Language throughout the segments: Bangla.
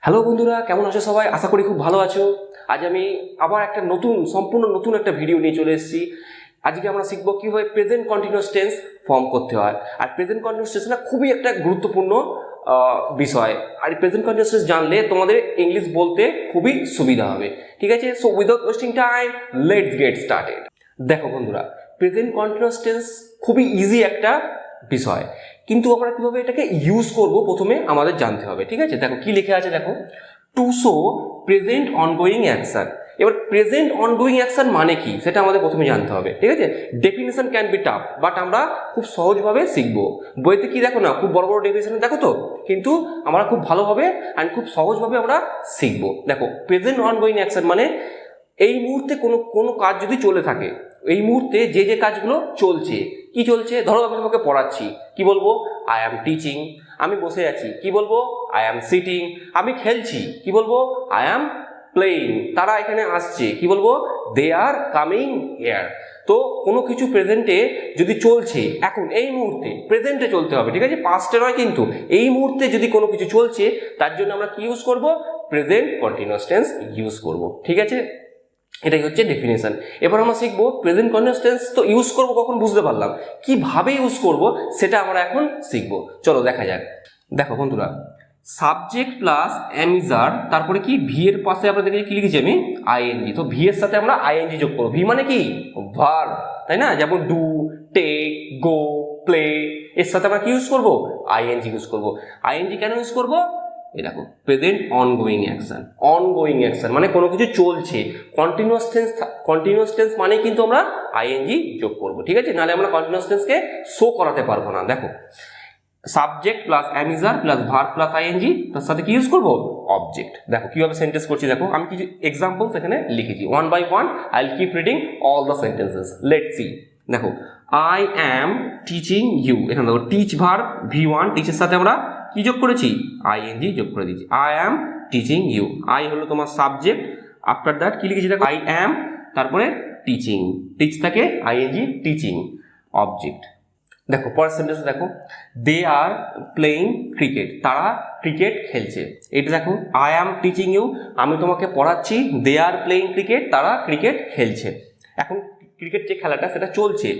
হ্যালো বন্ধুরা, কেমন আছো সবাই? আশা করি খুব ভালো আছো। আজ আমি আবার একটা সম্পূর্ণ নতুন একটা ভিডিও নিয়ে চলে এসেছি। আজকে আমরা শিখবো কীভাবে প্রেজেন্ট কন্টিনিউয়াস টেন্স ফর্ম করতে হয়। আর প্রেজেন্ট কন্টিনিউয়াস টেন্স না খুবই একটা গুরুত্বপূর্ণ বিষয়। আর এই প্রেজেন্ট কন্টিনিউয়াস টেন্স জানলে তোমাদের ইংলিশ বলতে খুবই সুবিধা হবে। ঠিক আছে, so without wasting time let's get started. দেখো বন্ধুরা, প্রেজেন্ট কন্টিনিউয়াস টেন্স খুবই ইজি একটা বিষয়, কিন্তু আমরা কিভাবে এটাকে ইউজ করব প্রথমে আমাদের জানতে হবে। ঠিক আছে, দেখো কি লেখা আছে, দেখো to show present ongoing action. এবার প্রেজেন্ট অনগোয়িং অ্যাকশন মানে কি সেটা আমাদের প্রথমে জানতে হবে। ঠিক আছে, definition can be tough, but আমরা খুব সহজভাবে শিখবো। বইতে কি দেখো না, খুব বড় বড় ডেফিনেশন দেখো তো, কিন্তু আমরা খুব ভালোভাবে অ্যান্ড খুব সহজভাবে আমরা শিখবো। দেখো প্রেজেন্ট অনগোয়িং অ্যাকশন মানে এই মুহূর্তে কোনো কাজ যদি চলে থাকে, এই মুহূর্তে যে কাজগুলো চলছে, কি চলছে, ধরো আমি তোমাকে পড়াচ্ছি, কি বলবো? I am teaching. আমি বসে আছি, কি বলবো? I am sitting. আমি খেলছি, কি বলবো? I am playing. তারা এখানে আসছে, কি বলবো? They are coming here. তো কোনো কিছু প্রেজেন্টে যদি চলছে, এখন এই মুহূর্তে প্রেজেন্টে চলতে হবে, ঠিক আছে, পাস্টে নয়, কিন্তু এই মুহূর্তে যদি কোনো কিছু চলছে তার জন্য আমরা কি ইউজ করব? প্রেজেন্ট কন্টিনিউয়াস টেন্স ইউজ করব। ঠিক আছে, এটাই হচ্ছে ডেফিনেশন। এবার আমরা শিখবো প্রেজেন্ট কন্টিনিউয়াস টেন্স তো ইউজ করব কখন বুঝতে পারলাম, কিভাবে ইউজ করব সেটা আমরা এখন শিখবো। চলো দেখা যাক। দেখো বন্ধুরা, সাবজেক্ট প্লাস অ্যামিজার, তারপরে কি ভি এর পাশে আমরা দেখেছি কি লিখেছি আমি? আইএনজি। তো ভি এর সাথে আমরা আইএনজি যোগ করবো। ভি মানে কি? ভার্ব, তাই না? যেমন ডু, টেক, গো, প্লে, এর সাথে আমরা কি ইউজ করবো? আইএনজি ইউজ করবো। আইএনজি কেন ইউজ করবো? এই দেখো present ongoing action. Ongoing action মানে কোনো কিছু চলছে। কন্টিনিউয়াস টেন্স মানে কিন্তু আমরা আইএনজি যোগ করব। ঠিক আছে, নাহলে আমরা কন্টিনিউয়াস টেন্সকে শো করাতে পারবো না। দেখো subject plus am is are plus verb plus I N G, তার সাথে কি ইউজ করব? অবজেক্ট। দেখো কিভাবে সেন্টেন্স করছি, দেখো আমি কিছু এক্সাম্পলস এখানে লিখেছি। One by one I will keep reading all the sentences. Let's see. দেখো আই অ্যাম টিচিং ইউ, এখানে দেখো টিচ ভার্ব ভি1, টিচের সাথে আমরা কি যোগ করেছি? আইএনজি যোগ করে দিয়েছি। I am teaching you, I হলো তোমার সাবজেক্ট, আফটার দ্যাট কি লিখেছি দেখো? আই অ্যাম, তারপরে টিচিং, টিচ থাকে আইএনজি, টিচিং, অবজেক্ট। দেখো পরের সেন্টেন্স দেখো, দে আর প্লেইং ক্রিকেট, তারা ক্রিকেট খেলছে। এটা দেখো আই অ্যাম টিচিং ইউ, আমি তোমাকে পড়াচ্ছি, দে আর প্লেইং ক্রিকেট, তারা ক্রিকেট খেলছে। এখন ক্রিকেট যে খেলাটা সেটা চলছে,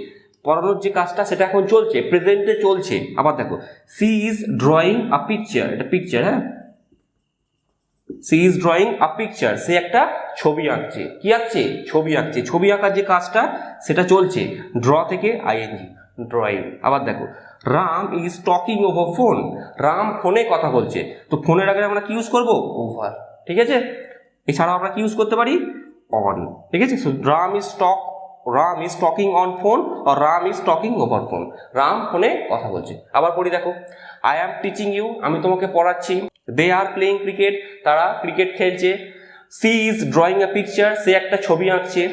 পড়ানোর যে কাজটা সেটা এখন চলছে, প্রেজেন্টে চলছে। আবার দেখো she is drawing a picture, এটা পিকচার, হ্যাঁ, she is drawing a picture, সে একটা ছবি আঁকছে। কি আঁকছে? ছবি আঁকছে। ছবি আঁকার যে কাজটা সেটা চলছে, ড্র থেকে আইএনজি, ড্রয়িং। আবার দেখো Ram is talking over phone, Ram ফোনে কথা বলছে। তো ফোনের আগে আমরা কি ইউজ করব? ওভার। ঠিক আছে, এছাড়াও আমরা কি ইউজ করতে পারি? অন। ঠিক আছে, so Ram is talking on phone আর Ram is talking over phone, Ram ফোনে কথা বলছে। আবার পড়ি দেখো, আই অ্যাম টিচিং ইউ, আমি তোমাকে পড়াচ্ছি, দে আর প্লেইং ক্রিকেট, তারা ক্রিকেট খেলছে, she is drawing a picture, সে একটা ছবি আঁকছে,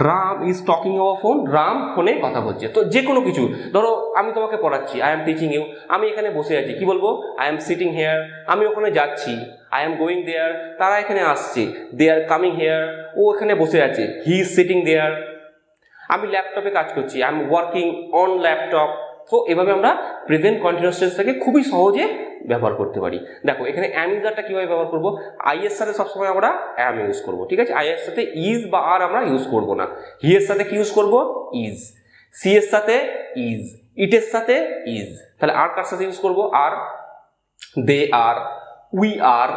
Ram is talking over phone, Ram ফোনে কথা বলছে। তো যে কোনো কিছু, ধরো আমি তোমাকে পড়াচ্ছি, আই অ্যাম টিচিং ইউ, আমি এখানে বসে আছি, কি বলবো? আই অ্যাম সিটিং হেয়ার, আমি ওখানে যাচ্ছি, আই অ্যাম গোয়িং দেয়ার, তারা এখানে আসছে, দে আর কামিং হেয়ার, ও এখানে বসে আছে, হি ইজ সিটিং দেয়ার। আমি ল্যাপটপে কাজ করছি, I am working on laptop. তো এভাবে আমরা প্রেজেন্ট কন্টিনিউয়াস টেন্সটাকে খুবই সহজে ব্যবহার করতে পারি। দেখো এখানে অ্যামিজারটা কিভাবে ব্যবহার করবো? আই এর সাথে সবসময় আমরা অ্যাম ইউজ করবো। ঠিক আছে, আই এর সাথে ইজ বা আর আমরা ইউজ করবো না। হি এর সাথে কি ইউজ করবো? ইজ। সি এর সাথে ইজ, ইটের সাথে ইজ। তাহলে আর কার সাথে ইউজ করবো? Are. They are, we are,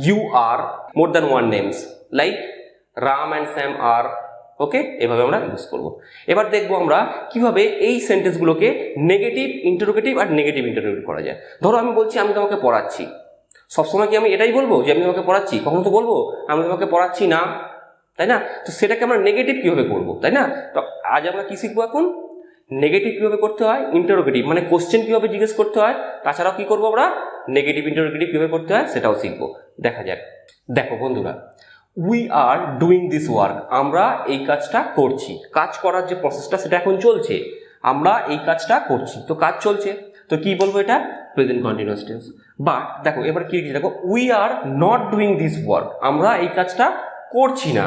you are, more than one names like Ram and Sam are. Okay, এভাবে আমরা ইউজ করব। এবার দেখবো আমরা কিভাবে এই সেন্টেন্সগুলোকে নেগেটিভ ইন্টারোগেটিভ আর নেগেটিভ ইন্টারোগেটিভ করা যায়। ধরো আমি বলছি আমি তোমাকে পড়াচ্ছি, সবসময় কি আমি এটাই বলবো যে আমি তোমাকে পড়াচ্ছি? কখনো তো বলবো আমি তোমাকে পড়াচ্ছি না, তাই না? তো সেটাকে আমরা নেগেটিভ কিভাবে করবো, তাই না? তো আজ আমরা কি শিখবো এখন? নেগেটিভ কিভাবে করতে হয়, ইন্টারোগেটিভ মানে কোশ্চেন কিভাবে জিজ্ঞেস করতে হয়, তাছাড়াও কি করবো আমরা? নেগেটিভ ইন্টারোগেটিভ কিভাবে করতে হয় সেটাও শিখবো। দেখা যাক। দেখো বন্ধুরা, we are doing this work, আমরা এই কাজটা করছি। কাজ করার যে প্রসেসটা সেটা এখন চলছে, আমরা এই কাজটা করছি। তো কাজ চলছে, তো কি বলবো? এটা প্রেজেন্ট কন্টিনিউয়াস টেন্স। বাট দেখো এবার কি লিখছি, দেখো we are not doing this work, আমরা এই কাজটা করছি না।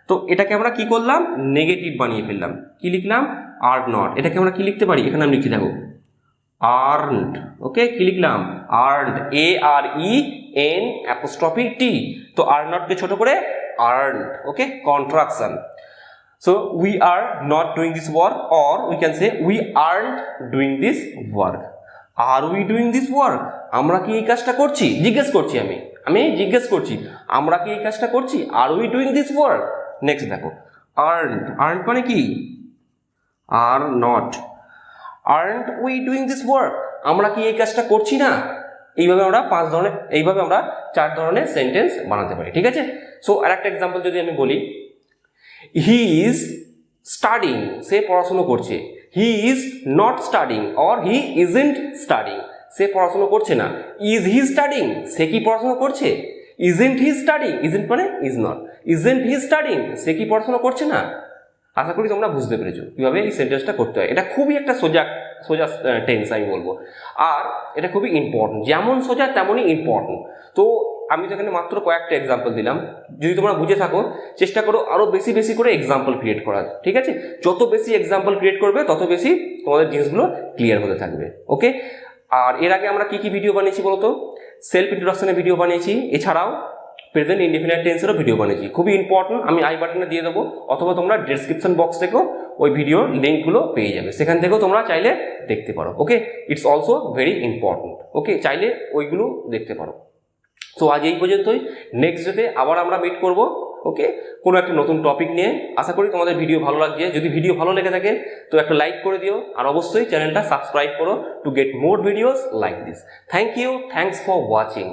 তো এটাকে আমরা কি করলাম? নেগেটিভ বানিয়ে ফেললাম। কি লিখলাম? Are not. এটাকে আমরা কি লিখতে পারি? এখানে আমি লিখছি দেখো আর্নড। ওকে, কি লিখলাম? আর্নড, এ আর ই এন অ্যাপোস্ট্রফি টি, তো আর নটকে ছোট করে earn, okay, contraction. So we are not doing this work, or we can say we aren't doing this work. Are we doing this work? আমরা কি এই কাজটা করছি? জিজ্ঞেস করছি আমি জিজ্ঞেস করছি আমরা কি এই কাজটা করছি? Are we doing this work? Next দেখো, aren't মানে কি? are not. Aren't we doing this work? আমরা কি এই কাজটা করছি না? এইভাবে আমরা চার ধরনের সেন্টেন্স বানাতে পারি, ঠিক আছে? সো আরেকটা এক্সাম্পল যদি আমি বলি, হি ইজ স্টাডিং, সে পড়াশুনো করছে। He is not studying or he isn't studying, সে পড়াশুনো করছে না। ইজ হি স্টাডিং, সে কি পড়াশুনো করছে? ইজন্ট হি স্টাডিং, ইজন্ট মানে is not, isn't he studying, সে কি পড়াশুনো করছে না? আশা করি তোমরা বুঝতে পেরেছো কিভাবে এই সেন্টেন্সটা করতে হয়। এটা খুবই একটা সোজা টেন্স আমি বলবো, আর এটা খুবই ইম্পর্টেন্ট, যেমন সোজা তেমনই ইম্পর্টেন্ট। তো আমি তো এখানে মাত্র কয়েকটা এক্সাম্পল দিলাম, যদি তোমরা বুঝে থাকো চেষ্টা করো আরও বেশি বেশি করে এক্সাম্পল ক্রিয়েট করার, ঠিক আছে? যত বেশি এক্সাম্পল ক্রিয়েট করবে তত বেশি তোমাদের জিনিসগুলো ক্লিয়ার হতে থাকবে, ওকে? আর এর আগে আমরা কি কি ভিডিও বানিয়েছি বলতো? সেলফ ইন্ট্রোডাকশনের ভিডিও বানিয়েছি, এছাড়াও প্রেজেন্ট ইনডিফিনিট টেন্সেরও ভিডিও বানিয়েছি, খুবই ইম্পর্টেন্ট। আমি আই বাটনে দিয়ে দেবো, অথবা তোমরা ডেসক্রিপশন বক্স থেকেও ওই ভিডিওর লিঙ্কগুলো পেয়ে যাবে, সেখান থেকেও তোমরা চাইলে দেখতে পারো, ওকে? ইটস অলসো ভেরি ইম্পর্টেন্ট, ওকে? চাইলে ওইগুলো দেখতে পারো। তো আজ এই পর্যন্তই, নেক্সট ডেতে আবার আমরা মিট করব, ওকে, কোনো একটা নতুন টপিক নিয়ে। আশা করি তোমাদের ভিডিও ভালো লাগছে। যদি ভিডিও ভালো লেগে থাকে তো একটা লাইক করে দিও, আর অবশ্যই চ্যানেলটা সাবস্ক্রাইব করো to get more videos like this. Thank you, thanks for watching.